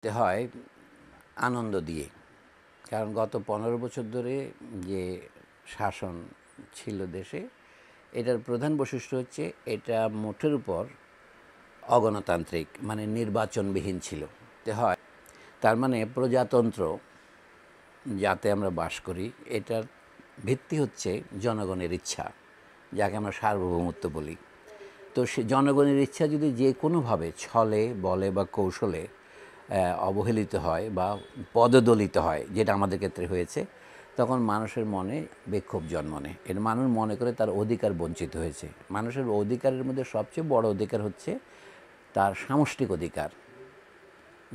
তে হয় আনন্দ দিয়ে। কারণ গত 15 বছর ধরে যে শাসন ছিল দেশে, এটার প্রধান বৈশিষ্ট্য হচ্ছে এটা মোটের উপর অগণতান্ত্রিক, মানে নির্বাচনবিহীন ছিল। তে হয় তার মানে প্রজাতন্ত্র যাতে আমরা বাস করি, এটার ভিত্তি হচ্ছে জনগণের ইচ্ছা, যাকে আমরা সার্বভৌমত্ব বলি। তো সে জনগণের ইচ্ছা যদি যে কোনোভাবে ছলে বলে বা কৌশলে অবহেলিত হয় বা পদদলিত হয়, যেটা আমাদের ক্ষেত্রে হয়েছে, তখন মানুষের মনে বিক্ষোভ জন্ম নেয়। এর মানুষ মনে করে তার অধিকার বঞ্চিত হয়েছে। মানুষের অধিকারের মধ্যে সবচেয়ে বড় অধিকার হচ্ছে তার সামষ্টিক অধিকার,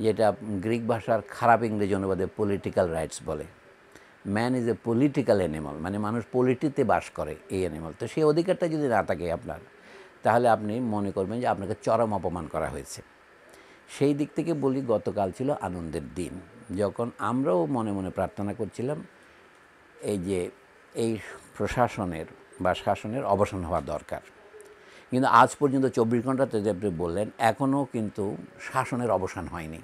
যেটা গ্রিক ভাষার খারাপ ইংরেজি অনুবাদে পলিটিক্যাল রাইটস বলে। Man is a political animal, মানে মানুষ পলিটিতে বাস করে, এই অ্যানিমাল। তো সেই অধিকারটা যদি না থাকে আপনার, তাহলে আপনি মনে করবেন যে আপনাকে চরম অপমান করা হয়েছে। সেই দিক থেকে বলি, গতকাল ছিল আনন্দের দিন, যখন আমরাও মনে মনে প্রার্থনা করছিলাম এই যে এই প্রশাসনের বা শাসনের অবসান হওয়া দরকার। কিন্তু আজ পর্যন্ত 24 ঘন্টাতে যে আপনি বললেন, এখনও কিন্তু শাসনের অবসান হয়নি।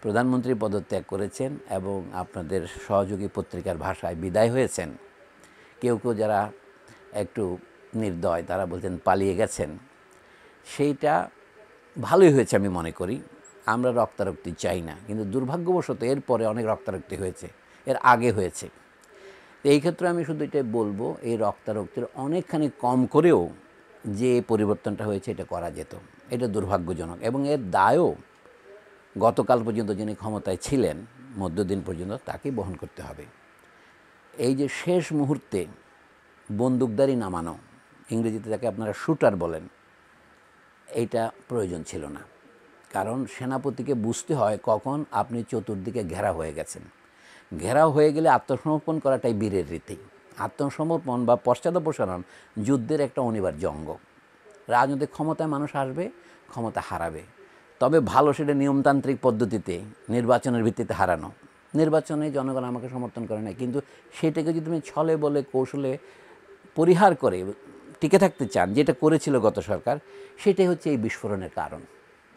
প্রধানমন্ত্রী পদত্যাগ করেছেন এবং আপনাদের সহযোগী পত্রিকার ভাষায় বিদায় হয়েছেন। কেউ কেউ যারা একটু নির্দয়, তারা বলছেন পালিয়ে গেছেন। সেইটা ভালোই হয়েছে আমি মনে করি। আমরা রক্তারক্তি চাই না, কিন্তু দুর্ভাগ্যবশত এরপরে অনেক রক্তারক্তি হয়েছে, এর আগে হয়েছে। এই ক্ষেত্রে আমি শুধু এটাই বলবো, এই রক্তারক্তির অনেকখানি কম করেও যে পরিবর্তনটা হয়েছে এটা করা যেত। এটা দুর্ভাগ্যজনক এবং এর দায়ও গতকাল পর্যন্ত যিনি ক্ষমতায় ছিলেন, মধ্যদিন পর্যন্ত, তাকেই বহন করতে হবে। এই যে শেষ মুহূর্তে বন্দুকদারি নামানো, ইংরেজিতে তাকে আপনারা শুটার বলেন, এইটা প্রয়োজন ছিল না। কারণ সেনাপতিকে বুঝতে হয় কখন আপনি চতুর্দিকে ঘেরা হয়ে গেছেন। ঘেরাও হয়ে গেলে আত্মসমর্পণ করাটাই বীরের রীতি। আত্মসমর্পণ বা পশ্চাদপসরণ যুদ্ধের একটা অনিবার্য অঙ্গ। রাজনৈতিক ক্ষমতায় মানুষ আসবে, ক্ষমতা হারাবে, তবে ভালো সেটা নিয়মতান্ত্রিক পদ্ধতিতে নির্বাচনের ভিত্তিতে হারানো। নির্বাচনে জনগণ আমাকে সমর্থন করে না, কিন্তু সেটাকে যদি তুমি ছলে বলে কৌশলে পরিহার করে টিকে থাকতে চান, যেটা করেছিল গত সরকার, সেটাই হচ্ছে এই বিস্ফোরণের কারণ।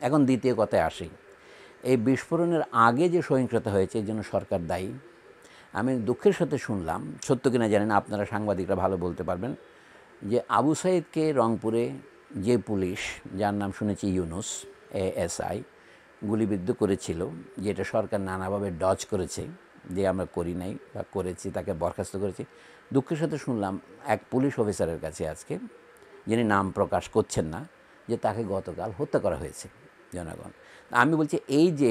এখন দ্বিতীয় কথায় আসি, এই বিস্ফোরণের আগে যে সহিংসতা হয়েছে এর জন্য সরকার দায়ী। আমি দুঃখের সাথে শুনলাম, সত্য কিনা জানি না, আপনারা সাংবাদিকরা ভালো বলতে পারবেন, যে আবু সাইদকে রংপুরে যে পুলিশ, যার নাম শুনেছি ইউনুস, এএসআই, গুলিবিদ্ধ করেছিল, যেটা সরকার নানাভাবে ডজ করেছে, যে আমরা করি নাই বা করেছি, তাকে বরখাস্ত করেছি। দুঃখের সাথে শুনলাম এক পুলিশ অফিসারের কাছে আজকে, যিনি নাম প্রকাশ করছেন না, যে তাকে গতকাল হত্যা করা হয়েছে জনগণ। আমি বলছি, এই যে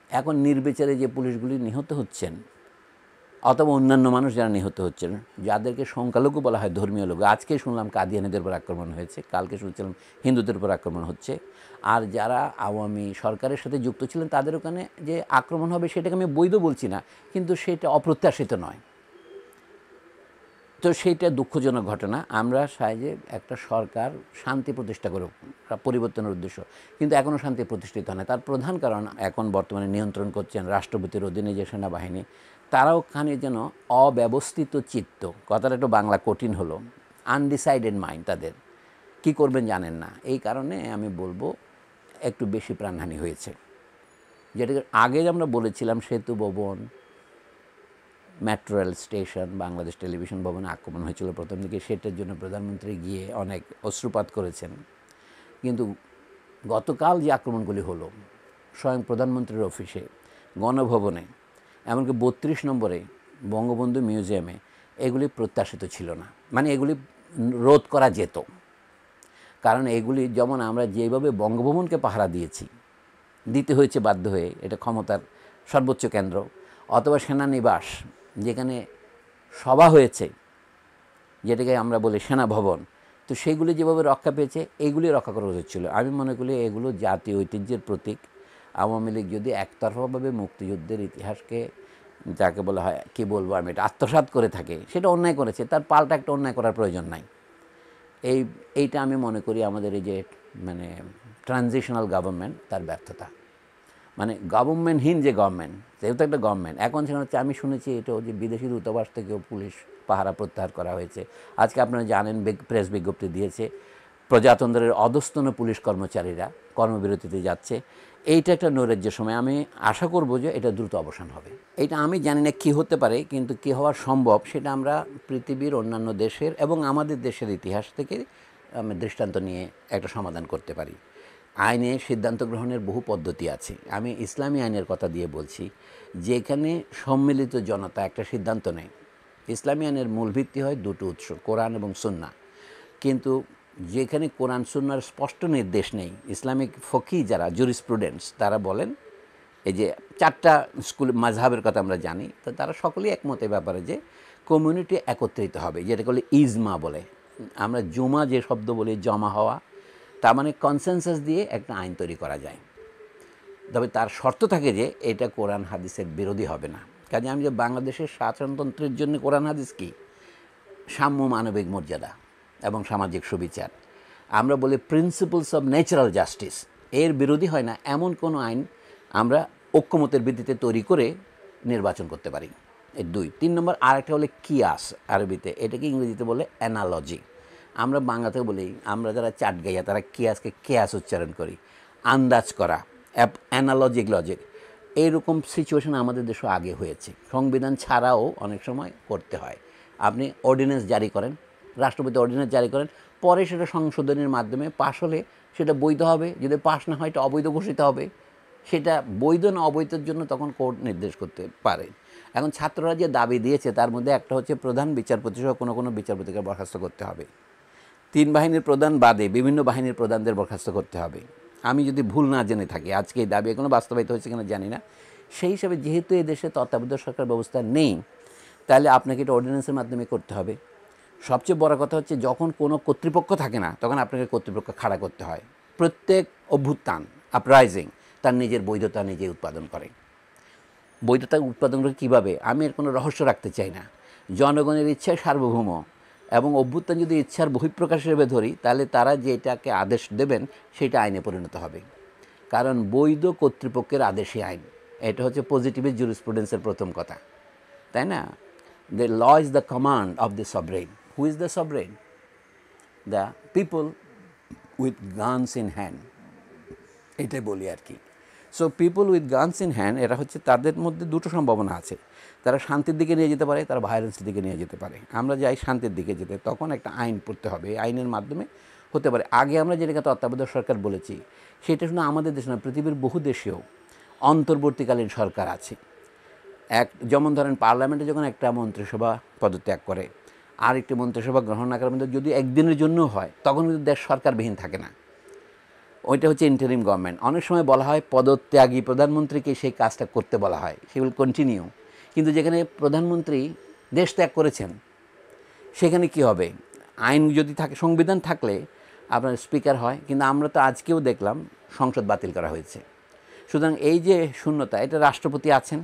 এখন নির্বিচারে যে পুলিশগুলি নিহত হচ্ছেন, অথবা অন্যান্য মানুষ যারা নিহত হচ্ছেন, যাদেরকে সংখ্যালঘু বলা হয়, ধর্মীয় লোক, আজকে শুনলাম কাদিয়ানীদের উপর আক্রমণ হয়েছে, কালকে শুনছিলাম হিন্দুদের উপর আক্রমণ হচ্ছে। আর যারা আওয়ামী সরকারের সাথে যুক্ত ছিলেন তাদের ওখানে যে আক্রমণ হবে, সেটাকে আমি বৈধ বলছি না, কিন্তু সেটা অপ্রত্যাশিত নয়। তো সেইটা দুঃখজনক ঘটনা। আমরা চাই যে একটা সরকার শান্তি প্রতিষ্ঠা করুক, পরিবর্তনের উদ্দেশ্য, কিন্তু এখনও শান্তি প্রতিষ্ঠিত হয় না। তার প্রধান কারণ, এখন বর্তমানে নিয়ন্ত্রণ করছেন রাষ্ট্রপতির অধীনে যে সেনাবাহিনী, তারাও খানি যেন অব্যবস্থিত চিত্ত, কথাটা একটু বাংলা কঠিন হলো, আনডিসাইডেড মাইন্ড, তাদের কী করবেন জানেন না। এই কারণে আমি বলবো একটু বেশি প্রাণহানি হয়েছে। যেটাকে আগে আমরা বলেছিলাম, সেতু ভবন, metro rail station, Bangladesh television ভবনে আক্রমণ হয়েছিল প্রথম দিকে, সেটার জন্য প্রধানমন্ত্রী গিয়ে অনেক অশ্রুপাত করেছেন। কিন্তু গতকাল যে আক্রমণগুলি হলো, স্বয়ং প্রধানমন্ত্রীর অফিসে, গণভবনে, এমনকি 32 নম্বরে বঙ্গবন্ধু মিউজিয়ামে, এগুলি প্রত্যাশিত ছিল না। মানে এগুলি রোধ করা যেত, কারণ এগুলি যেমন আমরা যেভাবে বঙ্গভবনকে পাহারা দিয়েছি, দিতে হয়েছে বাধ্য হয়ে, এটা ক্ষমতার সর্বোচ্চ কেন্দ্র, অথবা সেনানিবাস যেখানে সভা হয়েছে, যেটাকে আমরা বলি সেনা ভবন, তো সেইগুলি যেভাবে রক্ষা পেয়েছে, এইগুলি রক্ষা করা উচিত ছিল। আমি মনে করি এগুলো জাতীয় ঐতিহ্যের প্রতীক। আওয়ামী লীগ যদি একতরফাভাবে মুক্তিযুদ্ধের ইতিহাসকে, যাকে বলা হয়, কী বলবো আমি, এটা আত্মসাৎ করে থাকে, সেটা অন্যায় করেছে, তার পাল্টা একটা অন্যায় করার প্রয়োজন নাই। এইটা আমি মনে করি আমাদের এই যে মানে ট্রানজিশনাল গভর্নমেন্ট, তার ব্যর্থতা। মানে গভর্নমেন্টহীন যে গভর্নমেন্ট, যেহেতু একটা গভর্নমেন্ট, এখন সেখানে হচ্ছে, আমি শুনেছি এটাও যে বিদেশি দূতাবাস থেকেও পুলিশ পাহারা প্রত্যাহার করা হয়েছে। আজকে আপনারা জানেন, প্রেস বিজ্ঞপ্তি দিয়েছে, প্রজাতন্ত্রের অধস্তন পুলিশ কর্মচারীরা কর্মবিরতিতে যাচ্ছে। এইটা একটা নৈরাজ্যের সময়। আমি আশা করব যে এটা দ্রুত অবসান হবে। এটা আমি জানি না কী হতে পারে, কিন্তু কী হওয়া সম্ভব সেটা আমরা পৃথিবীর অন্যান্য দেশের এবং আমাদের দেশের ইতিহাস থেকে আমি দৃষ্টান্ত নিয়ে একটা সমাধান করতে পারি। আইনে সিদ্ধান্ত গ্রহণের বহু পদ্ধতি আছে। আমি ইসলামী আইনের কথা দিয়ে বলছি, যেখানে সম্মিলিত জনতা একটা সিদ্ধান্ত নেয়। ইসলামী আইনের মূল ভিত্তি হয় দুটো উৎস, কোরআন এবং সুন্নাহ। কিন্তু যেখানে কোরআন সুন্নাহর স্পষ্ট নির্দেশ নেই, ইসলামিক ফকি যারা জুরিসপ্রুডেন্টস তারা বলেন, এই যে 4টা স্কুল মাযহাবের কথা আমরা জানি, তো তারা সকলেই একমত এই ব্যাপারে যে কমিউনিটি একত্রিত হবে, যেটা বলে ইজমা বলে। আমরা জুমা যে শব্দ বলি, জমা হওয়া, তার মানে কনসেনসাস দিয়ে একটা আইন তৈরি করা যায়। তবে তার শর্ত থাকে যে এটা কোরআন হাদিসের বিরোধী হবে না। কাজে আমি যে বাংলাদেশের শাসনতন্ত্রের জন্য কোরআন হাদিস কি? সাম্য মানবিক মর্যাদা এবং সামাজিক সুবিচার। আমরা বলি প্রিন্সিপলস অফ ন্যাচারাল জাস্টিস, এর বিরোধী হয় না এমন কোনো আইন আমরা ঐক্যমতের ভিত্তিতে তৈরি করে নির্বাচন করতে পারি। এই 2। 3 নম্বর আরেকটা হলে কিয়াস আরবিতে, এটাকে ইংরেজিতে বলে অ্যানালজি। আমরা বাংলাতে বলি, আমরা যারা চাটগাইয়া তারা কিয়াসকে কেয়াস উচ্চারণ করি, আন্দাজ করা, অ্যানালজিক লজিক। এইরকম সিচুয়েশন আমাদের দেশে আগে হয়েছে। সংবিধান ছাড়াও অনেক সময় করতে হয়। আপনি অর্ডিন্যান্স জারি করেন, রাষ্ট্রপতি অর্ডিন্যান্স জারি করেন, পরে সেটা সংশোধনের মাধ্যমে পাশ হলে সেটা বৈধ হবে, যদি পাশ না হয় এটা অবৈধ ঘোষিত হবে। সেটা বৈধ না অবৈধের জন্য তখন কোর্ট নির্দেশ করতে পারে। এখন ছাত্ররা যে দাবি দিয়েছে তার মধ্যে একটা হচ্ছে প্রধান বিচারপতি সহ কোনো কোনো বিচারপতিকে বরখাস্ত করতে হবে। 3 বাহিনীর প্রধান বাদে বিভিন্ন বাহিনীর প্রধানদের বরখাস্ত করতে হবে। আমি যদি ভুল না জেনে থাকি, আজকে এই দাবি এখনো বাস্তবায়িত হয়েছে কিনা জানি না। সেই হিসাবে যেহেতু এই দেশে তত্ত্বাবধায়ক সরকার ব্যবস্থা নেই, তাহলে আপনাকে এটা অর্ডিন্যান্সের মাধ্যমে করতে হবে। সবচেয়ে বড় কথা হচ্ছে যখন কোনো কর্তৃপক্ষ থাকে না, তখন আপনাকে কর্তৃপক্ষ খাড়া করতে হয়। প্রত্যেক অভ্যুত্থান, আপরাইজিং, তার নিজের বৈধতা নিজে উৎপাদন করে। বৈধতা উৎপাদন করে কীভাবে? আমি এর কোনো রহস্য রাখতে চাই না। জনগণের ইচ্ছায় সার্বভৌম, এবং অভ্যুত্থান যদি ইচ্ছার বহিঃপ্রকাশ হিসেবে ধরি, তাহলে তারা যেটাকে আদেশ দেবেন সেটা আইনে পরিণত হবে। কারণ বৈধ কর্তৃপক্ষের আদেশই আইন। এটা হচ্ছে পজিটিভ জুরিসপ্রুডেন্সের প্রথম কথা, তাই না? The law is the command of the sovereign. Who is the sovereign? The people with guns in hand, এটাই বলি আর কি। So people with guns in hand, এরা হচ্ছে, তাদের মধ্যে দুটো সম্ভাবনা আছে। তারা শান্তির দিকে নিয়ে যেতে পারে, তারা ভায়োলেন্সের দিকে নিয়ে যেতে পারে। আমরা যাই শান্তির দিকে যেতে, তখন একটা আইন পড়তে হবে। এই আইনের মাধ্যমে হতে পারে। আগে আমরা যেটাকে তত্ত্বাবধায়ক সরকার বলেছি, সেটা শুধু আমাদের দেশে নয়, পৃথিবীর বহু দেশেও অন্তর্বর্তীকালীন সরকার আছে। যেমন ধরেন পার্লামেন্টে যখন একটা মন্ত্রিসভা পদত্যাগ করে, আর একটি মন্ত্রিসভা গ্রহণ না করার মধ্যে যদি একদিনের জন্য হয়, তখন কিন্তু দেশ সরকারবিহীন থাকে না। ওইটা হচ্ছে ইন্টারিম গভর্নমেন্ট। অনেক সময় বলা হয় পদত্যাগী প্রধানমন্ত্রীকে সেই কাজটা করতে বলা হয়, সে উইল কন্টিনিউ। কিন্তু যেখানে প্রধানমন্ত্রী দেশ ত্যাগ করেছেন, সেখানে কি হবে? আইন যদি থাকে, সংবিধান থাকলে আপনার স্পিকার হয়, কিন্তু আমরা তো আজকেও দেখলাম সংসদ বাতিল করা হয়েছে। সুতরাং এই যে শূন্যতা, এটা রাষ্ট্রপতি আছেন,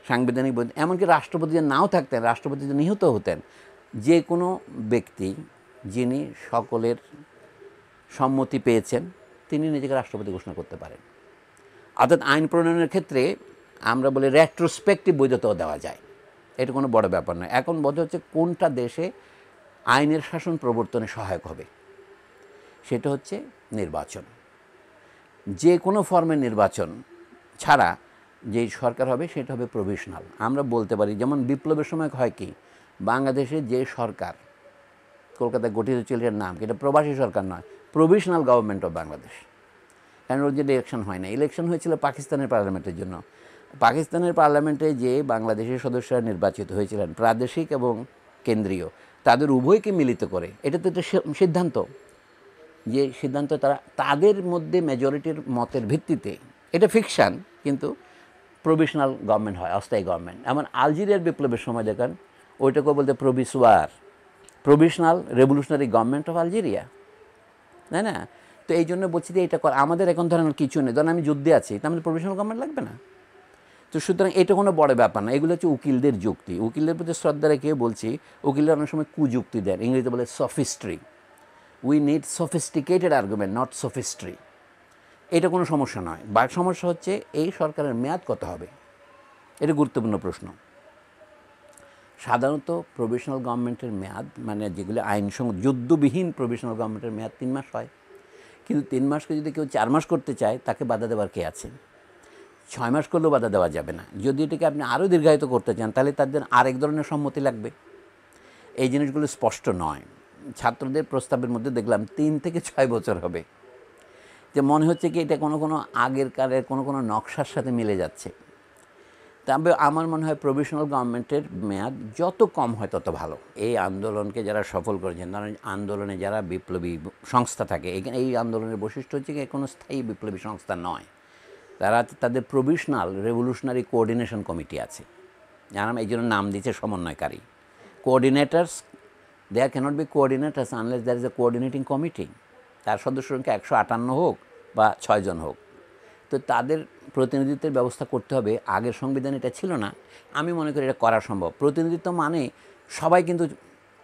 সাংবিধানিক বৈধ। এমনকি রাষ্ট্রপতি যদি নাও থাকতেন, রাষ্ট্রপতি যদি নিহত হতেন, যে কোনো ব্যক্তি যিনি সকলের সম্মতি পেয়েছেন, তিনি নিজেকে রাষ্ট্রপতি ঘোষণা করতে পারেন। অর্থাৎ আইন প্রণয়নের ক্ষেত্রে আমরা বলি রেট্রোস্পেক্টিভ বৈধতাও দেওয়া যায়। এটা কোনো বড় ব্যাপার নয়। এখন বোধ হচ্ছে কোনটা দেশে আইনের শাসন প্রবর্তনে সহায়ক হবে, সেটা হচ্ছে নির্বাচন। যে কোনো ফর্মের নির্বাচন ছাড়া যেই সরকার হবে সেটা হবে প্রভিশনাল। আমরা বলতে পারি, যেমন বিপ্লবের সময় হয় কি, বাংলাদেশে যে সরকার কলকাতায় গঠিত ছিল, এর নাম, এটা প্রবাসী সরকার নয়, প্রভিশনাল গভর্নমেন্ট অফ বাংলাদেশ। কারণ ওর যে ইলেকশন হয় না, ইলেকশন হয়েছিল পাকিস্তানের পার্লামেন্টের জন্য। পাকিস্তানের পার্লামেন্টে যে বাংলাদেশের সদস্যরা নির্বাচিত হয়েছিলেন, প্রাদেশিক এবং কেন্দ্রীয়, তাদের উভয়কে মিলিত করে, এটা তো একটা সিদ্ধান্ত, যে সিদ্ধান্ত তারা তাদের মধ্যে মেজরিটির মতের ভিত্তিতে, এটা ফিকশান, কিন্তু প্রভিশনাল গভর্নমেন্ট হয়, অস্থায়ী গভর্নমেন্ট। এমন আলজেরিয়ার বিপ্লবের সময় দেখেন, ওইটাকেও বলতে প্রভিসওয়ার, provisional revolutionary government of Algeria, তাই না? তো এই জন্য বলছি যে এটা আমাদের এখন ধরেন কিছু নেই, ধরেন আমি যুদ্ধে আছি, তার মানে প্রভিশনাল গভর্নমেন্ট লাগবে না। তো সুতরাং এটা কোনো বড় ব্যাপার না। এগুলো হচ্ছে উকিলদের যুক্তি। উকিলদের প্রতি শ্রদ্ধা রেখে বলছি, উকিলরা অনেক সময় কুযুক্তি দেন, ইংরেজিতে বলে sophistry. We need sophisticated argument, not sophistry. এটা কোনো সমস্যা নয়। বা সমস্যা হচ্ছে এই সরকারের মেয়াদ কত হবে, এটা গুরুত্বপূর্ণ প্রশ্ন। সাধারণত প্রভিশনাল গভর্নমেন্টের মেয়াদ, মানে যেগুলো যুদ্ধবিহীন প্রভিশনাল গভর্নমেন্টের মেয়াদ 3 মাস হয়। কিন্তু 3 মাসকে যদি কেউ 4 মাস করতে চায়, তাকে বাধা দেওয়ার কে আছে? 6 মাস করলেও বাধা দেওয়া যাবে না। যদি এটাকে আপনি আরও দীর্ঘায়িত করতে চান, তাহলে তাদের আরেক ধরনের সম্মতি লাগবে। এই জিনিসগুলো স্পষ্ট নয়। ছাত্রদের প্রস্তাবের মধ্যে দেখলাম 3 থেকে 6 বছর হবে, যে মনে হচ্ছে কি এটা কোনো আগের কালের কোনো নকশার সাথে মিলে যাচ্ছে। তবে আমার মনে হয় প্রভিশনাল গভর্নমেন্টের মেয়াদ যত কম হয় তত ভালো। এই আন্দোলনকে যারা সফল করেছেন, ধরেন আন্দোলনে যারা বিপ্লবী সংস্থা থাকে, এই আন্দোলনের বৈশিষ্ট্য হচ্ছে কি কোনো স্থায়ী বিপ্লবী সংস্থা নয়। তাদের প্রভিশনাল রেভলিউশনারি কোঅর্ডিনেশন কমিটি আছে, যারা এই জন্য নাম দিচ্ছে সমন্বয়কারী। Coordinators, there cannot be coordinators unless there is a coordinating committee. তার সদস্য সংখ্যা 158 হোক বা 6 জন হোক, তো তাদের প্রতিনিধিত্বের ব্যবস্থা করতে হবে। আগের সংবিধানে এটা ছিল না। আমি মনে করি এটা করা সম্ভব। প্রতিনিধিত্ব মানে সবাই কিন্তু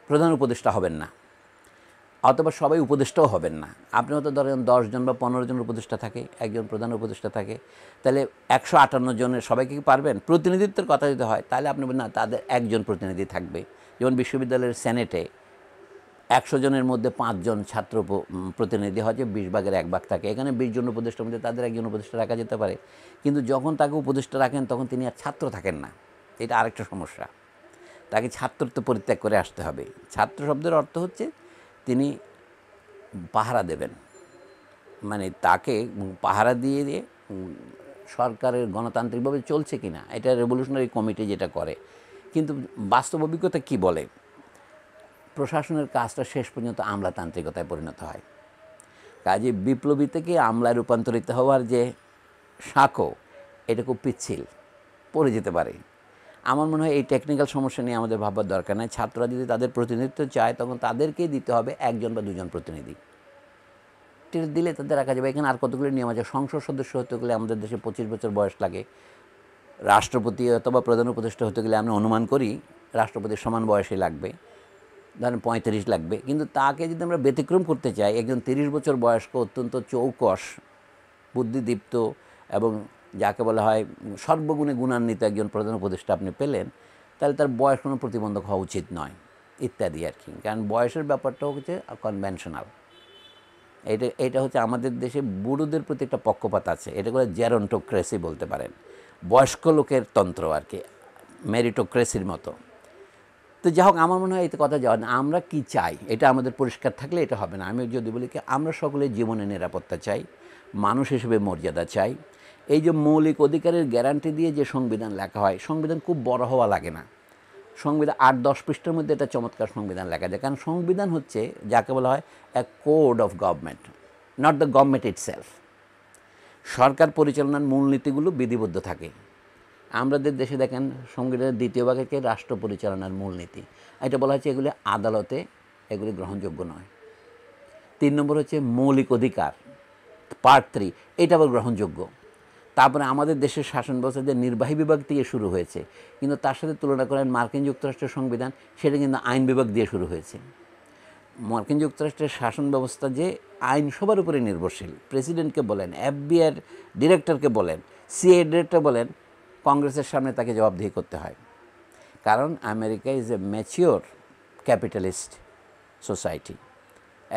প্রধান উপদেষ্টা হবেন না, অথবা সবাই উপদেষ্টাও হবেন না। আপনি হয়তো ধরেন 10 জন বা 15 জন উপদেষ্টা থাকে, একজন প্রধান উপদেষ্টা থাকে, তাহলে 158 জনের সবাইকে কি পারবেন? প্রতিনিধিত্বের কথা যদি হয়, তাহলে আপনি বলেন না, তাদের একজন প্রতিনিধি থাকবে। যেমন বিশ্ববিদ্যালয়ের সেনেটে 100 জনের মধ্যে 5 জন ছাত্র প্রতিনিধি হয়, যে 20 ভাগের 1 ভাগ থাকে। এখানে 20 জন উপদেষ্টার মধ্যে তাদের একজন উপদেষ্টা রাখা যেতে পারে। কিন্তু যখন তাকে উপদেষ্টা রাখেন, তখন তিনি আর ছাত্র থাকেন না। এটা আরেকটা সমস্যা। তাকে ছাত্রত্ব পরিত্যাগ করে আসতে হবে। ছাত্র শব্দের অর্থ হচ্ছে তিনি পাহারা দেবেন, মানে তাকে পাহারা দিয়ে সরকারের গণতান্ত্রিকভাবে চলছে কি না, এটা রেভলিউশনারি কমিটি যেটা করে। কিন্তু বাস্তব অভিজ্ঞতা কী বলে? প্রশাসনের কাজটা শেষ পর্যন্ত আমলাতান্ত্রিকতায় পরিণত হয়। কাজে বিপ্লবী থেকে আমলায় রূপান্তরিত হওয়ার যে সাঁকো, এটা খুব পিচ্ছিল, পড়ে যেতে পারে। আমার মনে হয় এই টেকনিক্যাল সমস্যা নিয়ে আমাদের ভাববার দরকার নেই। ছাত্ররা যদি তাদের প্রতিনিধিত্ব চায়, তখন তাদেরকেই দিতে হবে 1 জন বা 2 জন প্রতিনিধি। দিলে তাদের রাখা যাবে। এখানে আর কতগুলো নিয়ম আছে। সংসদ সদস্য হতে গেলে আমাদের দেশে 25 বছর বয়স লাগে। রাষ্ট্রপতি অথবা প্রধান উপদেষ্টা হতে গেলে আমরা অনুমান করি রাষ্ট্রপতির সমান বয়সে লাগবে, ধরেন 35 লাগবে। কিন্তু তাকে যদি আমরা ব্যতিক্রম করতে চাই, একজন 30 বছর বয়স্ক অত্যন্ত চৌকস, বুদ্ধিদীপ্ত এবং যাকে বলা হয় সর্বগুণে গুণান্বিত একজন প্রধান উপদেষ্টা আপনি পেলেন, তাহলে তার বয়স কোনো প্রতিবন্ধক হওয়া উচিত নয়, ইত্যাদি আর কি। কারণ বয়সের ব্যাপারটা হচ্ছে কনভেনশনাল। এটা হচ্ছে আমাদের দেশে বুড়োদের প্রতি একটা পক্ষপাত আছে। এটা করে জেরন্টোক্রেসি বলতে পারেন, বয়স্ক লোকের তন্ত্র আর কি, মেরিটোক্রেসির মতো। তো যাই হোক, আমার মনে হয় এতে কথা যাওয়া না। আমরা কি চাই এটা আমাদের পরিষ্কার থাকলে এটা হবে না। আমি যদি বলি কি, আমরা সকলে জীবনে নিরাপত্তা চাই, মানুষ হিসেবে মর্যাদা চাই। এই যে মৌলিক অধিকারের গ্যারান্টি দিয়ে যে সংবিধান লেখা হয়, সংবিধান খুব বড় হওয়া লাগে না। সংবিধান 8-10 পৃষ্ঠার মধ্যে একটা চমৎকার সংবিধান লেখা যায়। কারণ সংবিধান হচ্ছে যাকে বলা হয় a code of government, not the government itself. সরকার পরিচালনার মূলনীতিগুলো বিধিবদ্ধ থাকে। আমাদের দেশে দেখেন সংবিধানের 2য় ভাগকে রাষ্ট্র পরিচালনার মূলনীতি, এটা বলা হচ্ছে এগুলি আদালতে এগুলি গ্রহণযোগ্য নয়। 3 নম্বর হচ্ছে মৌলিক অধিকার, পার্ট 3, এটা আবার গ্রহণযোগ্য। তারপরে আমাদের দেশের শাসন ব্যবস্থা যে নির্বাহী বিভাগ দিয়ে শুরু হয়েছে, কিন্তু তার সাথে তুলনা করেন মার্কিন যুক্তরাষ্ট্রের সংবিধান, সেটা কিন্তু আইন বিভাগ দিয়ে শুরু হয়েছে। মার্কিন যুক্তরাষ্ট্রের শাসন ব্যবস্থা যে আইনসভার উপরে নির্ভরশীল, প্রেসিডেন্টকে বলেন, FBI ডিরেক্টরকে বলেন, CIA ডিরেক্টর বলেন, কংগ্রেসের সামনে তাকে জবাবদিহি করতে হয়। কারণ America is a mature capitalist society,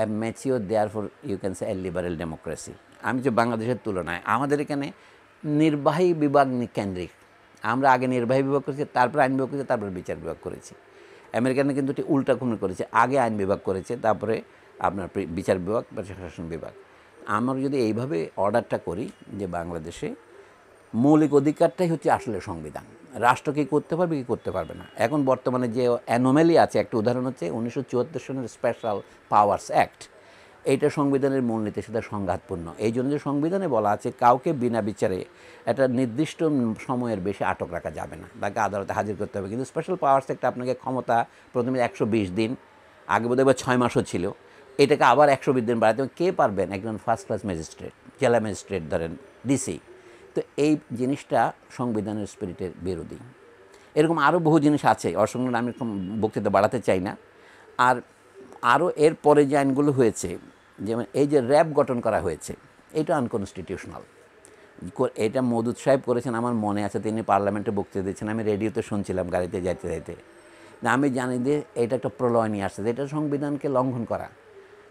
a mature, therefore you can say a liberal democracy. আমি যে বাংলাদেশের তুলনায় আমাদের এখানে নির্বাহী বিভাগ কেন্দ্রিক। আমরা আগে নির্বাহী বিভাগ করেছি, তারপর আইন বিভাগ করেছি, তারপরে বিচার বিভাগ করেছি। আমেরিকানে কিন্তু এটি উল্টা ঘুমে করেছে, আগে আইন বিভাগ করেছে, তারপরে আপনার বিচার বিভাগ বা শাসন বিভাগ। আমরা যদি এইভাবে অর্ডারটা করি যে বাংলাদেশে মৌলিক অধিকারটাই হচ্ছে আসলে সংবিধান, রাষ্ট্র কী করতে পারবে কী করতে পারবে না। এখন বর্তমানে যে অ্যানোমালি আছে, একটা উদাহরণ হচ্ছে 1974 সনের স্পেশাল পাওয়ার্স অ্যাক্ট। এইটা সংবিধানের মূলনীতির সাথে সংঘাতপূর্ণ। এই জন্য যে সংবিধানে বলা আছে কাউকে বিনা বিচারে একটা নির্দিষ্ট সময়ের বেশি আটক রাখা যাবে না, তাকে আদালতে হাজির করতে হবে। কিন্তু স্পেশাল পাওয়ার্স অ্যাক্ট আপনাকে ক্ষমতা প্রথমে 120 দিন, আগে বোধহয় 6 মাসও ছিল, এটাকে আবার 120 দিন বাড়াতে। কে পারবেন? একজন ফার্স্ট ক্লাস ম্যাজিস্ট্রেট, জেলা ম্যাজিস্ট্রেট ধরেন, ডিসি। তো এই জিনিসটা সংবিধানের স্পিরিটের বিরোধী। এরকম আরও বহু জিনিস আছে, অসংখ্য আমি বক্তৃতা বাড়াতে চাই না। আর আরও এর পরে যে আইনগুলো হয়েছে, যেমন এই যে র্যাব গঠন করা হয়েছে, এটা আনকনস্টিটিউশনাল। এটা মওদুদ সাহেব করেছেন, আমার মনে আছে, তিনি পার্লামেন্টে বক্তৃতা দিয়েছেন, আমি রেডিওতে শুনছিলাম গাড়িতে যাইতে যাইতে। না আমি জানি যে এটা একটা প্রলয় নিয়ে আসছে, এটা সংবিধানকে লঙ্ঘন করা।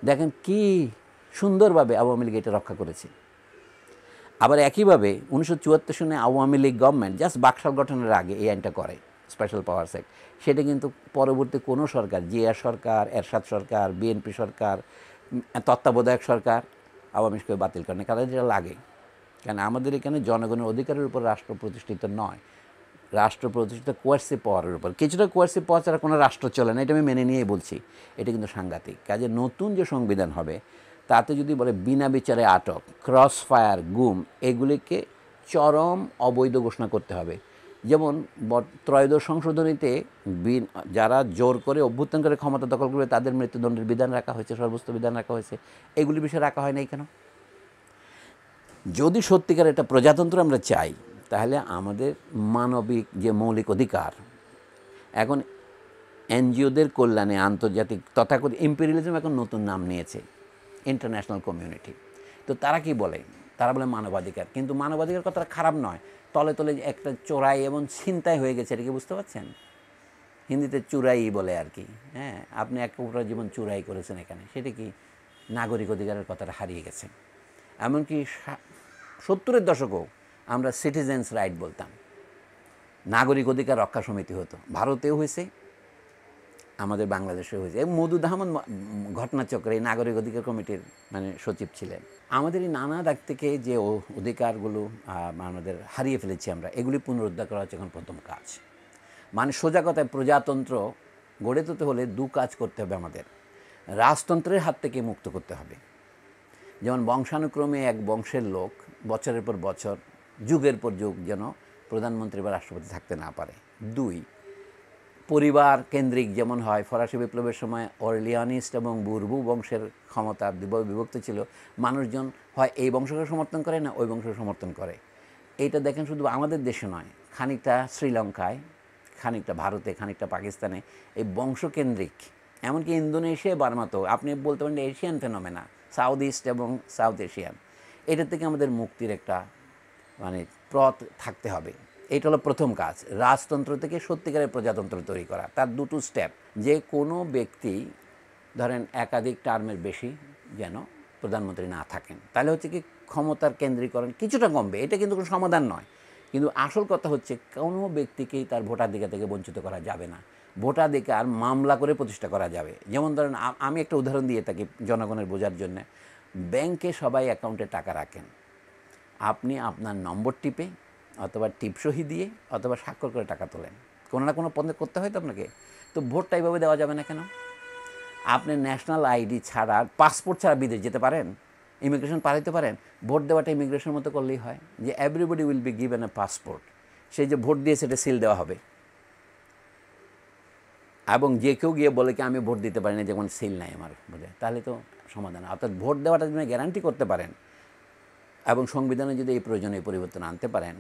দেখেন কি সুন্দরভাবে আওয়ামী লীগ এটা রক্ষা করেছে। আবার একইভাবে 1974 সনে আওয়ামী লীগ গভর্নমেন্ট জাস্ট বাকশাল গঠনের আগে এই আইনটা করে, স্পেশাল পাওয়ার্স অ্যাক্ট। সেটা কিন্তু পরবর্তী কোনো সরকার, জিয়া সরকার, এরশাদ সরকার, বিএনপি সরকার, তত্ত্বাবধায়ক সরকার আওয়ামী লীগকে বাতিল করে না, কারণ যেটা লাগে। কারণ আমাদের এখানে জনগণের অধিকারের উপর রাষ্ট্র প্রতিষ্ঠিত নয়, রাষ্ট্র প্রতিষ্ঠিত কোয়ার্সিভ পাওয়ারের উপর। কিছুটা কোয়ার্সিভ পাওয়ার ছাড়া কোনো রাষ্ট্র চলে না, এটা আমি মেনে নিয়েই বলছি। এটা কিন্তু সাংঘাতিক। কাজে নতুন যে সংবিধান হবে তাতে যদি বলে বিনা বিচারে আটক, ক্রস ফায়ার, গুম, এগুলিকে চরম অবৈধ ঘোষণা করতে হবে। যেমন ত্রয়োদশ সংশোধনীতে যারা জোর করে অভ্যুত্থান করে ক্ষমতা দখল করবে তাদের মৃত্যুদণ্ডের বিধান রাখা হয়েছে, সর্বোচ্চ বিধান রাখা হয়েছে। এগুলি বিষয়ে রাখা হয় নাই কেন? যদি সত্যিকার এটা প্রজাতন্ত্র আমরা চাই, তাহলে আমাদের মানবিক যে মৌলিক অধিকার, এখন এনজিওদের কল্যাণে আন্তর্জাতিক তথাকথিত ইম্পেরিয়ালিজম এখন নতুন নাম নিয়েছে, ইন্টারন্যাশনাল কমিউনিটি। তো তারা কি বলে? তারা বলে মানবাধিকার। কিন্তু মানবাধিকার কথাটা খারাপ নয়, তলে তলে একটা চোরাই এবং ছিনতাই হয়ে গেছে, এটা কি বুঝতে পারছেন? হিন্দিতে চুরাই বলে আর কি। হ্যাঁ, আপনি এক পুরো জীবন চুরাই করেছেন এখানে, সেটা কি নাগরিক অধিকারের কথাটা হারিয়ে গেছে। এমনকি 70-এর দশকেও আমরা সিটিজেন্স রাইট বলতাম, নাগরিক অধিকার রক্ষা সমিতি হতো, ভারতেও হয়েছে, আমাদের বাংলাদেশেও হয়েছে। এবং মধু আহমদ ঘটনাচক্রে এই নাগরিক অধিকার কমিটির সচিব ছিলেন। আমাদের এই নানা দিক থেকে যে অধিকারগুলো আমাদের হারিয়ে ফেলেছি আমরা, এগুলি পুনরুদ্ধার করা হচ্ছে এখন প্রথম কাজ। সোজা কথায় প্রজাতন্ত্র গড়ে তুলতে হলে দু কাজ করতে হবে আমাদের। রাজতন্ত্রের হাত থেকে মুক্ত করতে হবে, যেমন বংশানুক্রমে এক বংশের লোক বছরের পর বছর, যুগের পর যুগ যেন প্রধানমন্ত্রী বা রাষ্ট্রপতি থাকতে না পারে। 2, পরিবার কেন্দ্রিক যেমন হয়, ফরাসি বিপ্লবের সময় অরলিয়ানিস্ট এবং বুরবু বংশের ক্ষমতা বিভক্ত ছিল, মানুষজন হয় এই বংশকে সমর্থন করে না ওই বংশকে সমর্থন করে। এইটা দেখেন শুধু আমাদের দেশে নয়, খানিকটা শ্রীলঙ্কায়, খানিকটা ভারতে, খানিকটা পাকিস্তানে এই বংশকেন্দ্রিক, এমনকি ইন্দোনেশিয়া, বার্মাতেও আপনি বলতে পারেন এশিয়ান ফেনোমেনা, সাউথ ইস্ট এবং সাউথ এশিয়ান। এটা থেকে আমাদের মুক্তির একটা পথ থাকতে হবে। এটা হলো প্রথম কাজ, রাজতন্ত্র থেকে সত্যিকারের প্রজাতন্ত্র তৈরি করা। তার 2 স্টেপ, যে কোনো ব্যক্তি ধরেন একাধিক টার্মের বেশি যেন প্রধানমন্ত্রী না থাকেন, তাহলে হচ্ছে কি ক্ষমতার কেন্দ্রীকরণ কিছুটা কমবে। এটা কিন্তু কোনো সমাধান নয়, কিন্তু আসল কথা হচ্ছে কোনো ব্যক্তিকেই তার ভোটাধিকার থেকে বঞ্চিত করা যাবে না। ভোটাধিকার মামলা করে প্রতিষ্ঠা করা যাবে। যেমন ধরেন আমি একটা উদাহরণ দিয়ে থাকি জনগণের বোঝার জন্য। ব্যাংকে সবাই অ্যাকাউন্টে টাকা রাখেন, আপনি আপনার নম্বর টিপে অথবা টিপসহি দিয়ে অথবা স্বাক্ষর করে টাকা তোলেন, কোনো না কোনো পদে করতে হয় তো আপনাকে। তো ভোটটা এইভাবে দেওয়া যাবে না কেন? আপনি ন্যাশনাল আইডি ছাড়া, পাসপোর্ট ছাড়া বিদেশ যেতে পারেন, ইমিগ্রেশন পার হতে পারেন। ভোট দেওয়াটা ইমিগ্রেশনের মতো করলেই হয়, যে everybody will be given a passport. সেই যে ভোট দিয়ে সেটা সিল দেওয়া হবে, এবং যে কেউ গিয়ে বলে কি আমি ভোট দিতে পারি না, যেমন সিল নাই আমার বোঝে, তাহলে তো সমাধান। অর্থাৎ ভোট দেওয়াটা যদি গ্যারান্টি করতে পারেন এবং সংবিধানে যদি এই প্রয়োজনীয় পরিবর্তন আনতে পারেন,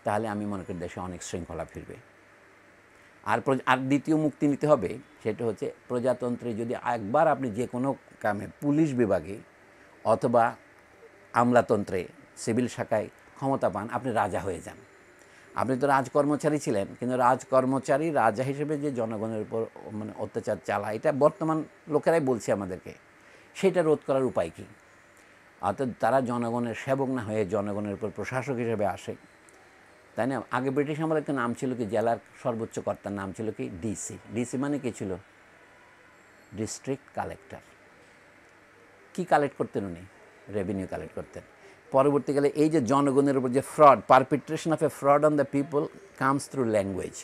তাহলে আমি মনে করি দেশে অনেক শৃঙ্খলা ফিরবে। আর দ্বিতীয় মুক্তি নিতে হবে, সেটা হচ্ছে প্রজাতন্ত্রে যদি একবার আপনি যে কোনো কামে পুলিশ বিভাগে অথবা আমলাতন্ত্রে সিভিল শাখায় ক্ষমতা পান, আপনি রাজা হয়ে যান। আপনি তো রাজকর্মচারী ছিলেন, কিন্তু রাজকর্মচারী রাজা হিসেবে যে জনগণের উপর অত্যাচার চালায়, এটা বর্তমান লোকেরাই বলছে আমাদেরকে। সেটা রোধ করার উপায় কী? অর্থাৎ তারা জনগণের সেবক না হয়ে জনগণের উপর প্রশাসক হিসেবে আসে, তাই না? আগে ব্রিটিশ আমলে একটা নাম ছিল কি, জেলার সর্বোচ্চ কর্তার নাম ছিল কি ডিসি। ডিসি মানে কি ছিল? District collector. কি কালেক্ট করতেন উনি? রেভিনিউ কালেক্ট করতেন। পরবর্তীকালে এই যে জনগণের উপর যে fraud, perpetration of a fraud on the people comes through language.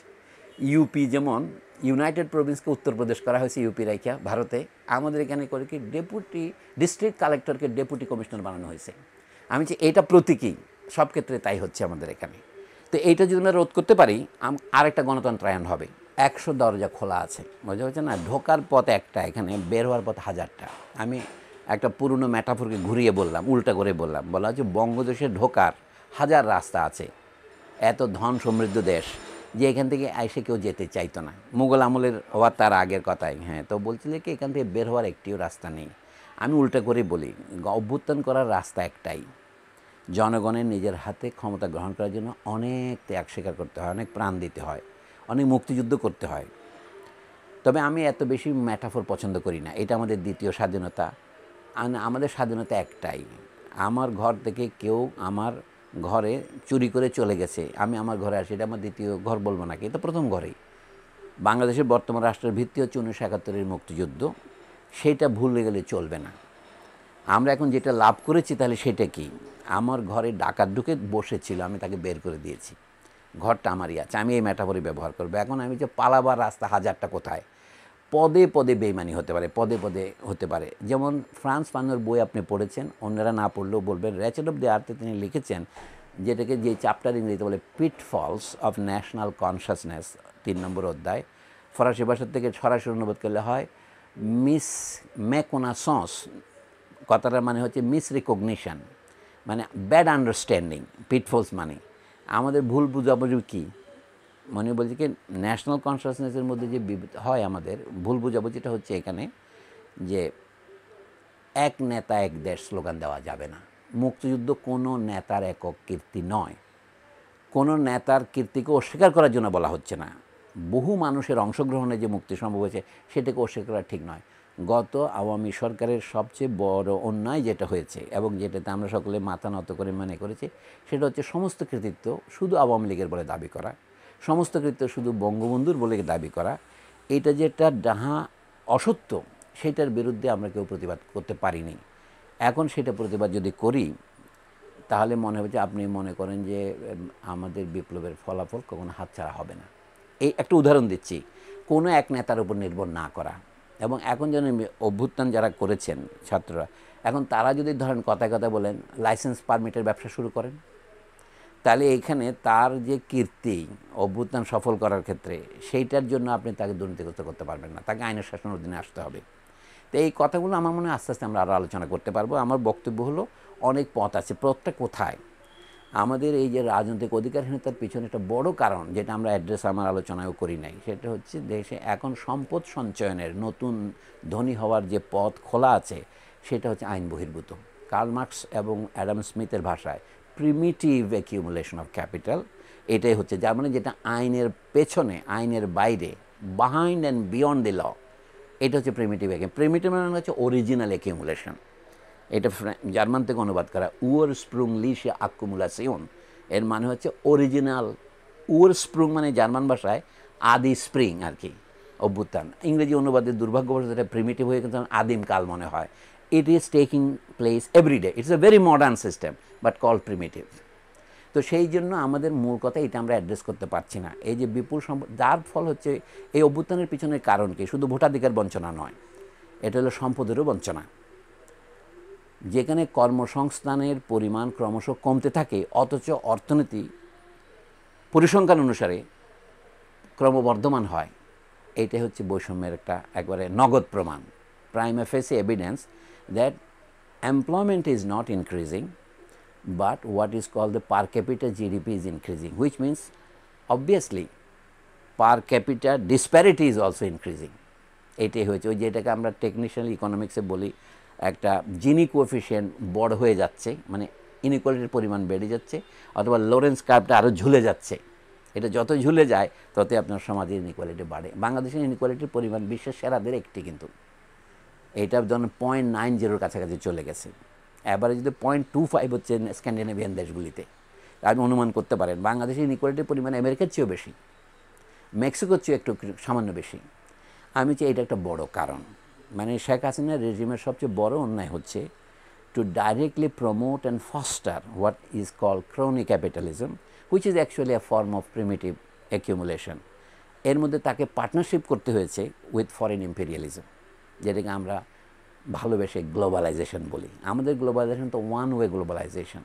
UP যেমন ইউনাইটেড প্রভিন্সকে উত্তরপ্রদেশ করা হয়েছে ইউপি রাইখা ভারতে, আমাদের এখানে করে কি ডেপুটি ডিস্ট্রিক্ট কালেক্টরকে ডেপুটি কমিশনার বানানো হয়েছে। আমি যে এটা প্রতীকী, সব ক্ষেত্রে তাই হচ্ছে আমাদের এখানে। তো এইটা যদি আমরা রোধ করতে পারি, আরেকটা গণতন্ত্রায়ন হবে। 100 দরজা খোলা আছে, বোঝা হচ্ছে না? ঢোকার পথ একটা, এখানে বের হওয়ার পথ 1000টা। আমি একটা পুরনো ম্যাটাফোরকে ঘুরিয়ে বললাম, উল্টা করে বললাম, বলা হচ্ছে বঙ্গদেশে ঢোকার 1000 রাস্তা আছে। এত ধন সমৃদ্ধ দেশ যে এখান থেকে এসে কেউ যেতে চাইতো না, মুঘল আমলের হওয়ার তার আগের কথাই। হ্যাঁ, তো বলছিল কি এখান থেকে বের হওয়ার একটিও রাস্তা নেই। আমি উল্টা করে বলি, অভ্যুত্থান করার রাস্তা একটাই, জনগণের নিজের হাতে ক্ষমতা গ্রহণ করার জন্য অনেক ত্যাগ স্বীকার করতে হয়, অনেক প্রাণ দিতে হয়, অনেক মুক্তিযুদ্ধ করতে হয়। তবে আমি এত বেশি ম্যাটাফোর পছন্দ করি না। এটা আমাদের দ্বিতীয় স্বাধীনতা। আমাদের স্বাধীনতা একটাই, আমার ঘর থেকে কেউ আমার ঘরে চুরি করে চলে গেছে, আমি আমার ঘরে আসি, এটা আমার দ্বিতীয় ঘর বলবো নাকি? এটা প্রথম ঘরেই। বাংলাদেশের বর্তমান রাষ্ট্রের ভিত্তি হচ্ছে 1971-এর মুক্তিযুদ্ধ, সেইটা ভুলে গেলে চলবে না। আমরা এখন যেটা লাভ করেছি তাহলে সেটা কি? আমার ঘরে ডাকাত ঢুকে বসেছিল, আমি তাকে বের করে দিয়েছি, ঘরটা আমারই আছে, আমি এই ম্যাটাফোরই ব্যবহার করবো। এখন আমি যে পালাবার রাস্তা হাজারটা কোথায়, পদে পদে বেইমানি হতে পারে, পদে পদে হতে পারে। যেমন ফ্রান্স ফানোর বই আপনি পড়েছেন, অন্যরা না পড়লেও বলবেন, র্যাচেট অফ দ্য আর্থে তিনি লিখেছেন, যেটাকে যে চ্যাপ্টার ইংরেজিতে বলে পিটফলস অফ ন্যাশনাল কনসাসনেস, 3 নম্বর অধ্যায়। ফরাসি ভাষা থেকে সরাসরি অনুবাদ করলে হয় মিস মেকোনাসন্স, কথাটার মানে হচ্ছে মিস রিকগনিশন, মানে ব্যাড আন্ডারস্ট্যান্ডিং। পিটফলস মানে আমাদের ভুল বুঝাবুঝি কী, মানে বলছি কি ন্যাশনাল কনসাসনেসের মধ্যে যে হয় আমাদের ভুল বুঝাবুঝিটা হচ্ছে এখানে যে এক নেতা এক দেশ স্লোগান দেওয়া যাবে না। মুক্তিযুদ্ধ কোনো নেতার একক কীর্তি নয়, কোনো নেতার কীর্তিকে অস্বীকার করার জন্য বলা হচ্ছে না। বহু মানুষের অংশগ্রহণে যে মুক্তি সম্ভব হয়েছে সেটাকে অস্বীকার করা ঠিক নয়। গত আওয়ামী সরকারের সবচেয়ে বড় অন্যায় যেটা হয়েছে এবং যেটাতে আমরা সকলে মাথা নত করে মনে করেছি, সেটা হচ্ছে সমস্ত কৃতিত্ব শুধু আওয়ামী লীগের বলে দাবি করা, সমস্ত কৃতিত্ব শুধু বঙ্গবন্ধুর বলে দাবি করা। এটা যেটা ডাহা অসত্য, সেটার বিরুদ্ধে আমরা কেউ প্রতিবাদ করতে পারিনি। এখন সেটা প্রতিবাদ যদি করি তাহলে মনে হবে যে আপনি মনে করেন যে আমাদের বিপ্লবের ফলাফল কখনো হাতছাড়া হবে না। এই একটা উদাহরণ দিচ্ছি, কোনো এক নেতার উপর নির্ভর না করা। এবং এখন যেন অভ্যুত্থান যারা করেছেন ছাত্ররা, এখন তারা যদি ধরেন কথায় কথা বলেন লাইসেন্স পারমিটের ব্যবসা শুরু করেন, তাহলে এইখানে তার যে কীর্তি অভ্যুত্থান সফল করার ক্ষেত্রে, সেইটার জন্য আপনি তাকে দুর্নীতিগ্রস্ত করতে পারবেন না, তাকে আইনের শাসনের অধীনে আসতে হবে। তো এই কথাগুলো আমার মনে হয় আস্তে আস্তে আমরা আরও আলোচনা করতে পারবো। আমার বক্তব্য হলো অনেক পথ আছে, পথটা কোথায়? আমাদের এই যে রাজনৈতিক অধিকারহীনতার পিছনে একটা বড় কারণ, যেটা আমরা অ্যাড্রেস আমার আলোচনায়ও করি নাই, সেটা হচ্ছে দেশে এখন সম্পদ সঞ্চয়নের নতুন ধনী হওয়ার যে পথ খোলা আছে, সেটা হচ্ছে আইন বহির্ভূত। কার্ল মার্কস এবং অ্যাডাম স্মিথের ভাষায় প্রিমিটিভ অ্যাকিউমুলেশন অফ ক্যাপিটাল, এটাই হচ্ছে, যার মানে যেটা আইনের পেছনে, আইনের বাইরে, behind and beyond the law, এটা হচ্ছে প্রিমিটিভ প্রিমিটিভ মানে হচ্ছে অরিজিনাল অ্যাকিউমুলেশন। এটা জার্মান থেকে অনুবাদ করা, উরস্প্রুংলিশে আকুমুলেশন, এর মানে হচ্ছে অরিজিনাল। উরস্প্রুং মানে জার্মান ভাষায় আদি স্প্রিং আর কি, অভ্যুত্থান। ইংরেজি অনুবাদের দুর্ভাগ্যবশত এটা প্রিমিটিভ হয়ে কিন্তু আদিমকাল মনে হয়। It is taking place every day, it's a very modern system but call primitive. তো সেই জন্য আমাদের মূল কথা এটা আমরা অ্যাড্রেস করতে পারছি না। এই যে বিপুল সম্পদ, যার ফল হচ্ছে এই অভ্যুত্থানের পিছনের কারণ কি? শুধু ভোটাধিকার বঞ্চনা নয়, এটা হলো সম্পদেরও বঞ্চনা। যেখানে কর্মসংস্থানের পরিমাণ ক্রমশ কমতে থাকে অথচ অর্থনীতি পরিসংখ্যান অনুসারে ক্রমবর্ধমান হয়, এইটাই হচ্ছে বৈষম্যের একটা একবারে নগদ প্রমাণ, prima ফেসি evidence that employment is not increasing but what is called the per capita GDP is increasing, which means obviously per capita disparity is also increasing. এটাই হয়েছে, ওই যেটাকে আমরা টেকনিক্যাল ইকোনমিক্সে বলি একটা জিনি কোএফিসিয়েন্ট বড় হয়ে যাচ্ছে, মানে ইনইকুয়ালিটির পরিমাণ বেড়ে যাচ্ছে, অথবা লোরেন্স কার্ভটা আরও ঝুলে যাচ্ছে। এটা যত ঝুলে যায় ততই আপনার সমাজের ইনইকুয়ালিটি বাড়ে। বাংলাদেশের ইনইকুয়ালিটির পরিমাণ বিশ্বের সেরাদের একটি, কিন্তু এটা ধরুন 0.90 কাছাকাছি চলে গেছে। অ্যাভারেজ যদি 0.25 হচ্ছে স্ক্যান্ডিনেভিয়ান দেশগুলিতে। আপনি অনুমান করতে পারেন বাংলাদেশের ইনইকুয়ালিটির পরিমাণ আমেরিকার চেয়েও বেশি, মেক্সিকোর চেয়েও একটু সামান্য বেশি। আমি চাই এটা একটা বড় কারণ। মানে শেখ হাসিনার রেজিমের সবচেয়ে বড় অন্যায় হচ্ছে to directly promote and foster what is called crony capitalism, which is actually a form of primitive accumulation. এর মধ্যে তাকে পার্টনারশিপ করতে হয়েছে উইথ ফরেন ইম্পেরিয়ালিজম, যেটাকে আমরা ভালোবেসে গ্লোবালাইজেশন বলি। আমাদের গ্লোবালাইজেশন তো ওয়ান ওয়ে গ্লোবালাইজেশন।